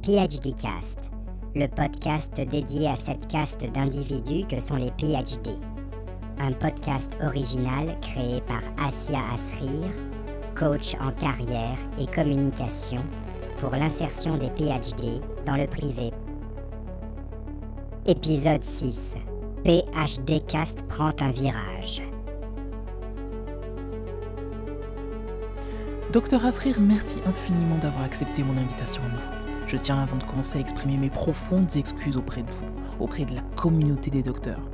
PhD Cast, le podcast dédié à cette caste d'individus que sont les PhD. Un podcast original créé par Assia Asrir, coach en carrière et communication pour l'insertion des PhD dans le privé. Épisode 6. PhD Cast prend un virage. Docteur Asrir, merci infiniment d'avoir accepté mon invitation à nouveau. Je tiens avant de commencer à exprimer mes profondes excuses auprès de vous, auprès de la communauté des docteurs.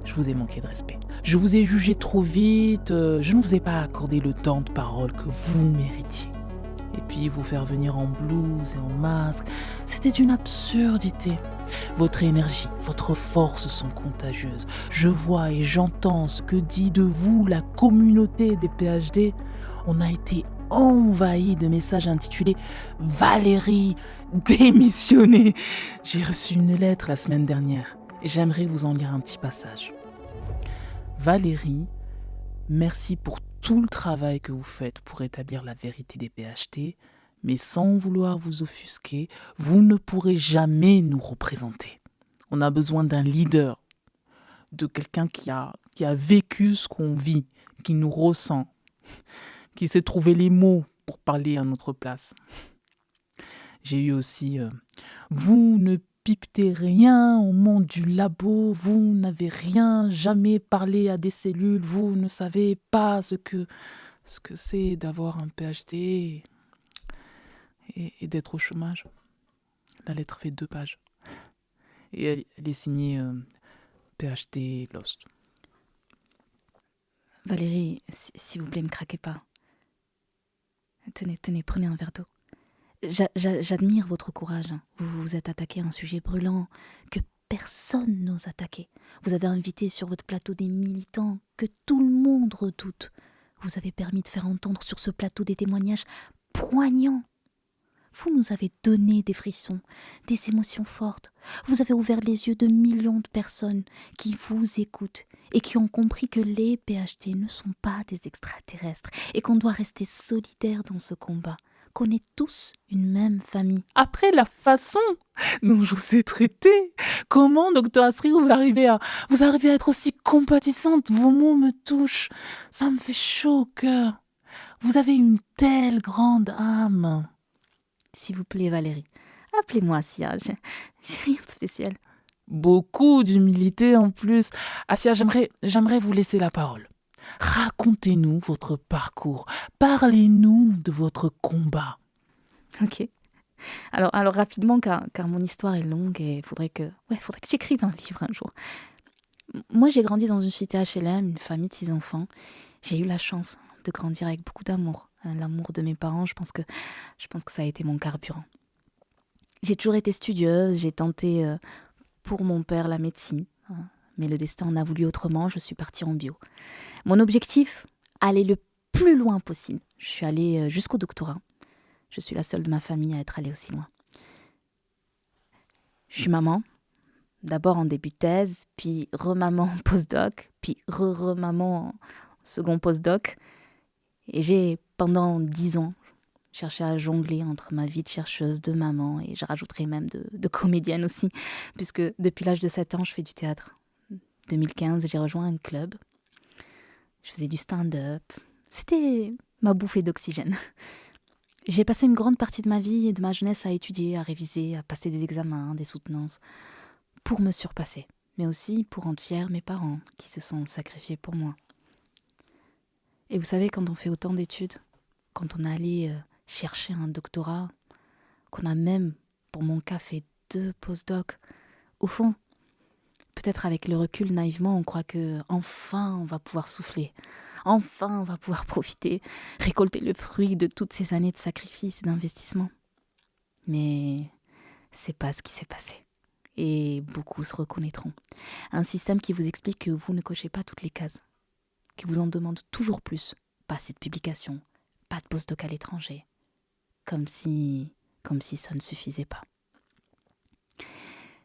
Je vous ai manqué de respect. Je vous ai jugé trop vite, je ne vous ai pas accordé le temps de parole que vous méritiez. Et puis vous faire venir en blouse et en masque, c'était une absurdité. Votre énergie, votre force sont contagieuses. Je vois et j'entends ce que dit de vous la communauté des PhD. On a été envahi de messages intitulés « Valérie, démissionnée ». J'ai reçu une lettre la semaine dernière et j'aimerais vous en lire un petit passage. Valérie, merci pour tout le travail que vous faites pour établir la vérité des PhD, mais sans vouloir vous offusquer, vous ne pourrez jamais nous représenter. On a besoin d'un leader, de quelqu'un qui a vécu ce qu'on vit, qui nous ressent, qui sait trouver les mots pour parler à notre place. J'ai eu aussi vous ne piquetez rien au monde du labo, vous n'avez rien jamais parlé à des cellules, vous ne savez pas ce que c'est d'avoir un PhD et d'être au chômage. La lettre fait 2 pages. Et elle est signée PhD Lost. Valérie, s'il vous plaît, ne craquez pas. Tenez, prenez un verre d'eau. J'admire votre courage. Vous vous êtes attaqué à un sujet brûlant que personne n'ose attaquer. Vous avez invité sur votre plateau des militants que tout le monde redoute. Vous avez permis de faire entendre sur ce plateau des témoignages poignants. Vous nous avez donné des frissons, des émotions fortes. Vous avez ouvert les yeux de millions de personnes qui vous écoutent et qui ont compris que les PhD ne sont pas des extraterrestres et qu'on doit rester solidaires dans ce combat, qu'on est tous une même famille. Après la façon dont je vous ai traité, comment, docteur Asrir, vous arrivez à être aussi compatissante? Vos mots me touchent, ça me fait chaud au cœur. Vous avez une telle grande âme. S'il vous plaît, Valérie, appelez-moi Assia, j'ai rien de spécial. Beaucoup d'humilité en plus. Assia, j'aimerais vous laisser la parole. Racontez-nous votre parcours. Parlez-nous de votre combat. Ok. Alors rapidement, car mon histoire est longue et il faudrait que j'écrive un livre un jour. Moi, j'ai grandi dans une cité HLM, une famille de 6 enfants. J'ai eu la chance de grandir avec beaucoup d'amour. L'amour de mes parents, je pense que ça a été mon carburant. J'ai toujours été studieuse, j'ai tenté pour mon père la médecine, mais le destin en a voulu autrement, je suis partie en bio. Mon objectif, aller le plus loin possible. Je suis allée jusqu'au doctorat. Je suis la seule de ma famille à être allée aussi loin. Je suis maman, d'abord en début de thèse, puis re-maman en postdoc, puis re-maman en second postdoc. Et j'ai, pendant 10 ans, cherché à jongler entre ma vie de chercheuse, de maman, et je rajouterai même de comédienne aussi, puisque depuis l'âge de 7 ans, je fais du théâtre. 2015, j'ai rejoint un club. Je faisais du stand-up. C'était ma bouffée d'oxygène. J'ai passé une grande partie de ma vie et de ma jeunesse à étudier, à réviser, à passer des examens, des soutenances, pour me surpasser, mais aussi pour rendre fiers mes parents, qui se sont sacrifiés pour moi. Et vous savez, quand on fait autant d'études, quand on est allé chercher un doctorat, qu'on a même, pour mon cas, fait 2 postdocs, au fond, peut-être avec le recul, naïvement, on croit que enfin on va pouvoir souffler. Enfin on va pouvoir profiter, récolter le fruit de toutes ces années de sacrifices et d'investissement. Mais c'est pas ce qui s'est passé. Et beaucoup se reconnaîtront. Un système qui vous explique que vous ne cochez pas toutes les cases, qui vous en demande toujours plus. Pas assez de publications, pas de postdoc à l'étranger. Comme si ça ne suffisait pas.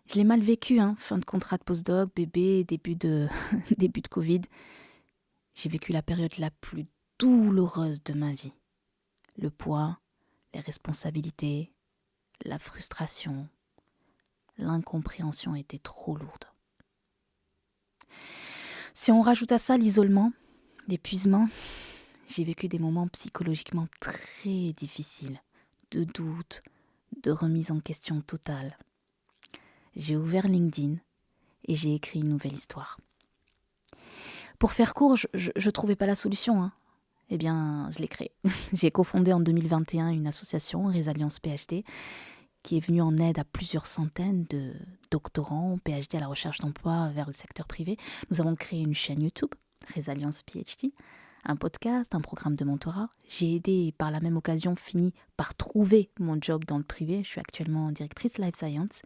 Je l'ai mal vécu, fin de contrat de postdoc, bébé, début de Covid. J'ai vécu la période la plus douloureuse de ma vie. Le poids, les responsabilités, la frustration, l'incompréhension étaient trop lourdes. Si on rajoute à ça l'isolement, l'épuisement, j'ai vécu des moments psychologiquement très difficiles, de doute, de remise en question totale. J'ai ouvert LinkedIn et j'ai écrit une nouvelle histoire. Pour faire court, je trouvais pas la solution, hein. Eh bien, je l'ai créée. J'ai cofondé en 2021 une association, Résilience PhD, qui est venue en aide à plusieurs centaines de doctorants PhD à la recherche d'emploi vers le secteur privé. Nous avons créé une chaîne YouTube, Résilience PhD, un podcast, un programme de mentorat. J'ai aidé et par la même occasion fini par trouver mon job dans le privé. Je suis actuellement directrice Life Science.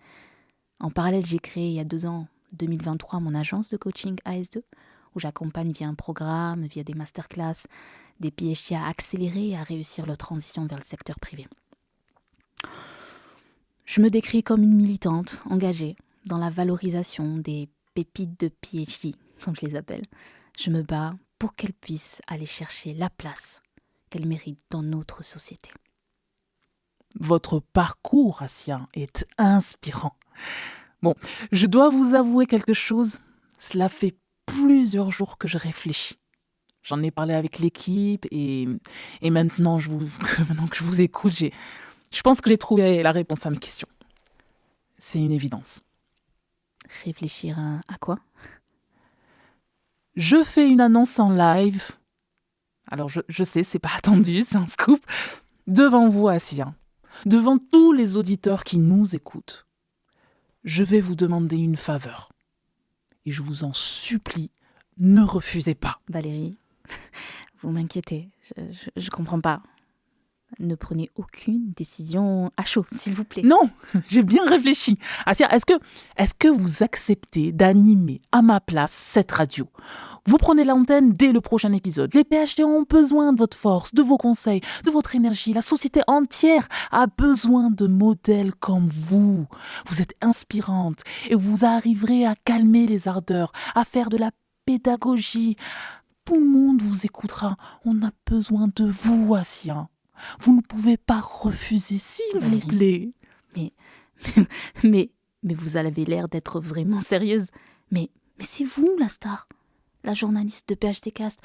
En parallèle, j'ai créé il y a 2 ans, 2023, mon agence de coaching AS2, où j'accompagne via un programme, via des masterclass, des PhD à accélérer et à réussir leur transition vers le secteur privé. Je me décris comme une militante engagée dans la valorisation des pépites de PhD, comme je les appelle. Je me bats pour qu'elles puissent aller chercher la place qu'elles méritent dans notre société. Votre parcours, Assia, est inspirant. Bon, je dois vous avouer quelque chose. Cela fait plusieurs jours que je réfléchis. J'en ai parlé avec l'équipe et maintenant, maintenant que je vous écoute, je pense que j'ai trouvé la réponse à mes questions. C'est une évidence. Réfléchir à quoi ? Je fais une annonce en live. Alors, je sais, c'est pas attendu, c'est un scoop. Devant vous, Assia, devant tous les auditeurs qui nous écoutent, je vais vous demander une faveur. Et je vous en supplie, ne refusez pas. Valérie, vous m'inquiétez, je comprends pas. Ne prenez aucune décision à chaud, s'il vous plaît. Non, j'ai bien réfléchi. Assia, est-ce que vous acceptez d'animer à ma place cette radio ? Vous prenez l'antenne dès le prochain épisode. Les PhD ont besoin de votre force, de vos conseils, de votre énergie. La société entière a besoin de modèles comme vous. Vous êtes inspirante et vous arriverez à calmer les ardeurs, à faire de la pédagogie. Tout le monde vous écoutera. On a besoin de vous, Assia. Vous ne pouvez pas refuser, s'il vous plaît. Mais vous avez l'air d'être vraiment sérieuse. Mais c'est vous, la star, la journaliste de PhDcast.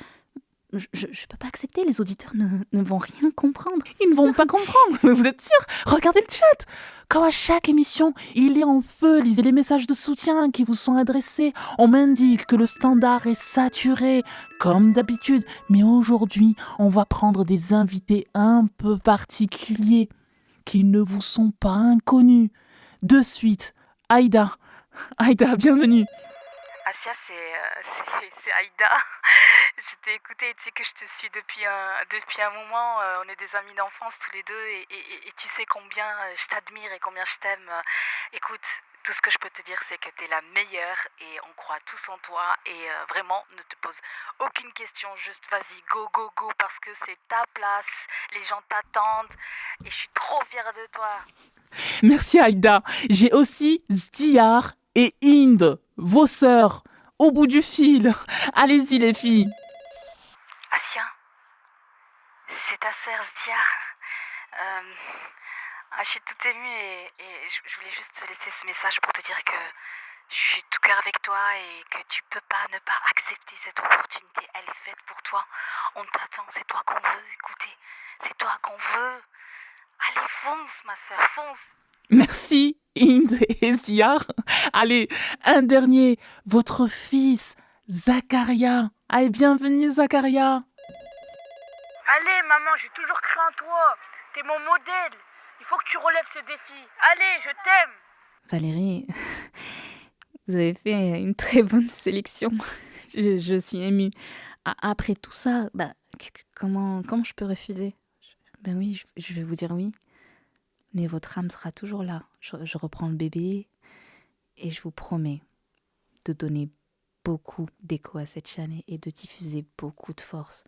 Je peux pas accepter, les auditeurs ne vont rien comprendre. Ils ne vont pas comprendre, mais vous êtes sûr ? Regardez le chat. Comme à chaque émission, il est en feu. Lisez les messages de soutien qui vous sont adressés. On m'indique que le standard est saturé, comme d'habitude. Mais aujourd'hui, on va prendre des invités un peu particuliers qui ne vous sont pas inconnus. De suite, Aïda. Aïda, bienvenue. Assia, c'est Aïda. Je t'ai écouté et tu sais que je te suis depuis un moment. On est des amis d'enfance tous les deux et tu sais combien je t'admire et combien je t'aime. Écoute, tout ce que je peux te dire, c'est que t'es la meilleure et on croit tous en toi. Et vraiment, ne te pose aucune question. Juste vas-y, go, go, go, parce que c'est ta place. Les gens t'attendent et je suis trop fière de toi. Merci Aïda. J'ai aussi Zdiar et Inde, vos sœurs, au bout du fil. Allez-y les filles. Assia, c'est ta sœur Zdiar. Je suis toute émue et je voulais juste te laisser ce message pour te dire que je suis tout cœur avec toi et que tu peux pas ne pas accepter cette opportunité. Elle est faite pour toi. On t'attend, c'est toi qu'on veut écouter. C'est toi qu'on veut. Allez, fonce ma sœur, fonce. Merci Inde et Zdiar. Allez, un dernier, votre fils, Zakaria. Allez, bienvenue Zakaria. Allez maman, j'ai toujours cru en toi. T'es mon modèle. Il faut que tu relèves ce défi. Allez, je t'aime. Valérie, vous avez fait une très bonne sélection. Je suis émue. Après tout ça, comment je peux refuser ? Ben oui, je vais vous dire oui. Mais votre âme sera toujours là. Je reprends le bébé et je vous promets de donner beaucoup d'écho à cette chaîne et de diffuser beaucoup de force.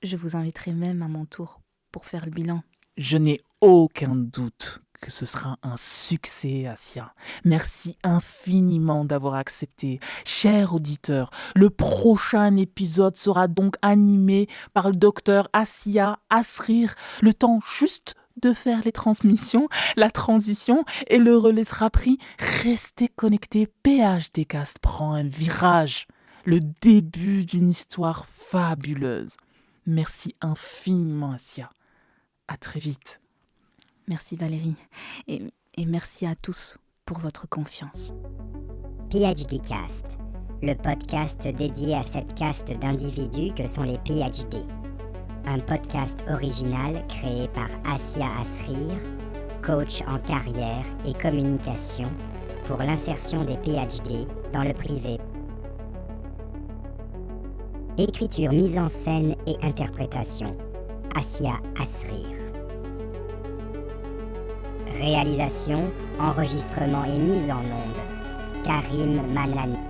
Je vous inviterai même à mon tour pour faire le bilan. Je n'ai aucun doute que ce sera un succès, Assia. Merci infiniment d'avoir accepté. Cher auditeur, le prochain épisode sera donc animé par le docteur Assia Asrir. Le temps juste de faire les transmissions, la transition et le relais sera pris. Restez connectés, PHDcast prend un virage. Le début d'une histoire fabuleuse. Merci infiniment, Assia. À très vite. Merci Valérie. Et merci à tous pour votre confiance. PhDcast, le podcast dédié à cette caste d'individus que sont les PhD. Un podcast original créé par Assia Asrir, coach en carrière et communication pour l'insertion des PhD dans le privé. Écriture, mise en scène et interprétation, Assia Asrir. Réalisation, enregistrement et mise en onde, Karim Manani.